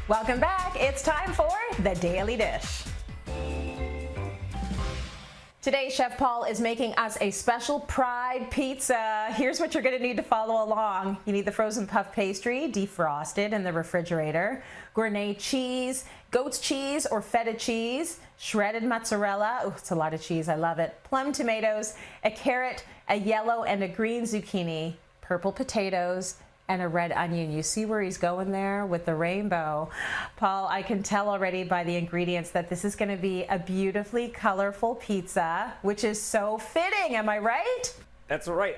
Welcome back. It's time for The Daily Dish. Today, Chef Paul is making us a special Pride pizza. Here's what you're going to need to follow along. You need the frozen puff pastry, defrosted in the refrigerator, gournay cheese, goat's cheese or feta cheese, shredded mozzarella, oh, it's a lot of cheese, I love it, plum tomatoes, a carrot, a yellow and a green zucchini, purple potatoes, and a red onion. You see where he's going there with the rainbow. Paul, I can tell already by the ingredients that this is going to be a beautifully colorful pizza, which is so fitting. Am I right? That's right.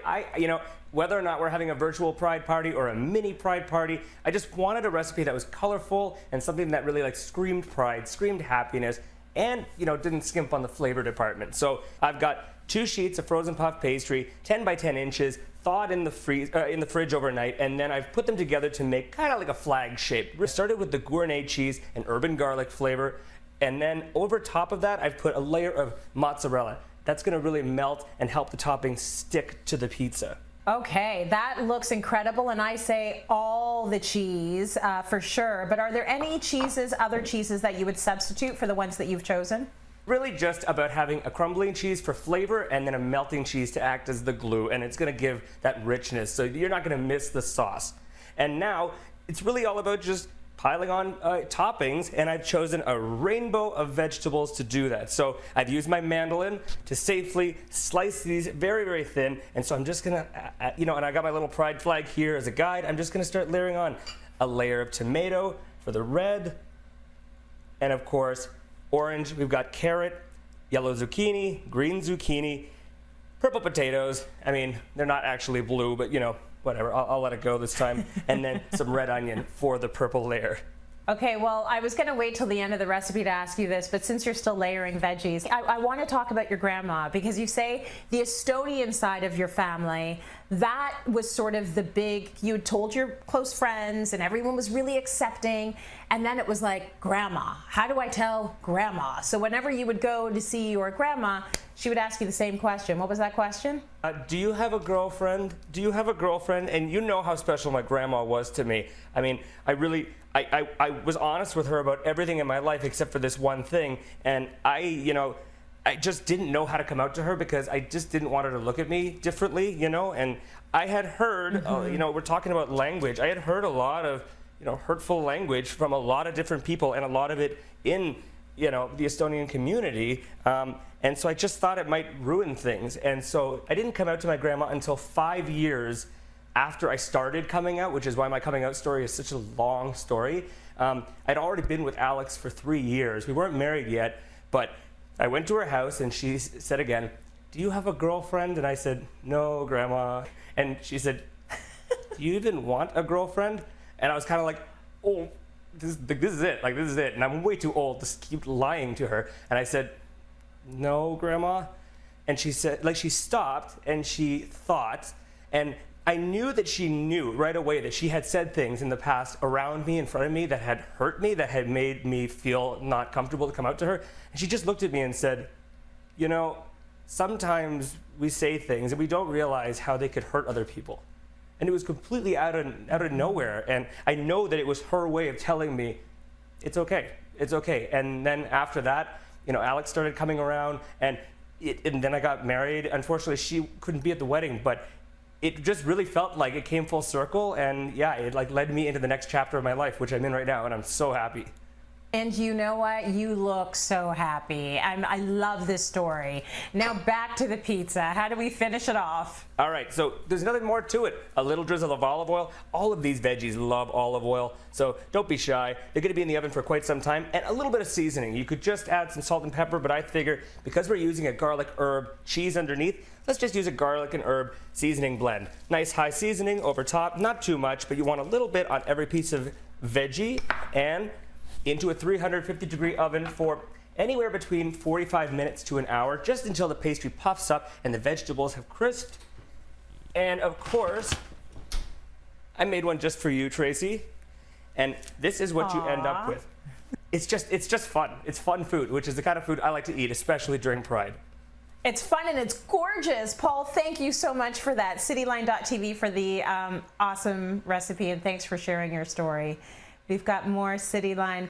Whether or not we're having a virtual Pride party or a mini Pride party, I just wanted a recipe that was colorful and something that really screamed pride, screamed happiness, and didn't skimp on the flavor department. So I've got 2 sheets of frozen puff pastry, 10 by 10 inches, thawed in the fridge overnight, and then I've put them together to make kind of like a flag shape. We started with the gournay cheese and urban garlic flavor, and then over top of that, I've put a layer of mozzarella. That's gonna really melt and help the topping stick to the pizza. Okay, that looks incredible, and I say all the cheese for sure, but are there any other cheeses that you would substitute for the ones that you've chosen? Really just about having a crumbling cheese for flavor and then a melting cheese to act as the glue, and it's going to give that richness, so you're not going to miss the sauce. And now it's really all about just piling on toppings, and I've chosen a rainbow of vegetables to do that. So I've used my mandolin to safely slice these very, very thin, and so I'm just going to, and I got my little pride flag here as a guide. I'm just going to start layering on a layer of tomato for the red, and of course orange. We've got carrot, yellow zucchini, green zucchini, purple potatoes. I mean, they're not actually blue, but whatever. I'll let it go this time. And then some red onion for the purple layer. Okay, well, I was going to wait till the end of the recipe to ask you this, but since you're still layering veggies, I want to talk about your grandma, because you say the Estonian side of your family, that was sort of the big, you had told your close friends and everyone was really accepting, and then it was like, grandma, how do I tell grandma? So whenever you would go to see your grandma, she would ask you the same question. What was that question? Do you have a girlfriend? Do you have a girlfriend? And you know how special my grandma was to me. I mean, I was honest with her about everything in my life except for this one thing. And I just didn't know how to come out to her because I just didn't want her to look at me differently, And I had heard, we're talking about language. I had heard a lot of, hurtful language from a lot of different people, and a lot of it in the Estonian community, and so I just thought it might ruin things. And so I didn't come out to my grandma until 5 years after I started coming out, which is why my coming out story is such a long story. I'd already been with Alex for 3 years. We weren't married yet, but I went to her house and she said again, "Do you have a girlfriend?" And I said, "No, Grandma." And she said, "Do you even want a girlfriend?" And I was kind of like, "Oh, this is it, this is it." And I'm way too old to keep lying to her. And I said, "No, Grandma." And she said, she stopped and she thought, and I knew that she knew right away that she had said things in the past around me, in front of me, that had hurt me, that had made me feel not comfortable to come out to her. And she just looked at me and said, sometimes we say things and we don't realize how they could hurt other people. And it was completely out of nowhere. And I know that it was her way of telling me, it's okay, it's okay. And then after that, Alex started coming around, and then I got married. Unfortunately, she couldn't be at the wedding, but it just really felt like it came full circle. And yeah, it led me into the next chapter of my life, which I'm in right now, and I'm so happy. And you know what? You look so happy. I love this story. Now back to the pizza. How do we finish it off? All right, so there's nothing more to it. A little drizzle of olive oil. All of these veggies love olive oil, so don't be shy. They're going to be in the oven for quite some time. And a little bit of seasoning. You could just add some salt and pepper, but I figure because we're using a garlic herb cheese underneath, let's just use a garlic and herb seasoning blend. Nice high seasoning over top. Not too much, but you want a little bit on every piece of veggie, and into a 350-degree oven for anywhere between 45 minutes to an hour, just until the pastry puffs up and the vegetables have crisped. And of course, I made one just for you, Tracy. And this is what you end up with. It's just fun. It's fun food, which is the kind of food I like to eat, especially during Pride. It's fun and it's gorgeous. Paul, thank you so much for that. Cityline.tv for the awesome recipe, and thanks for sharing your story. We've got more Cityline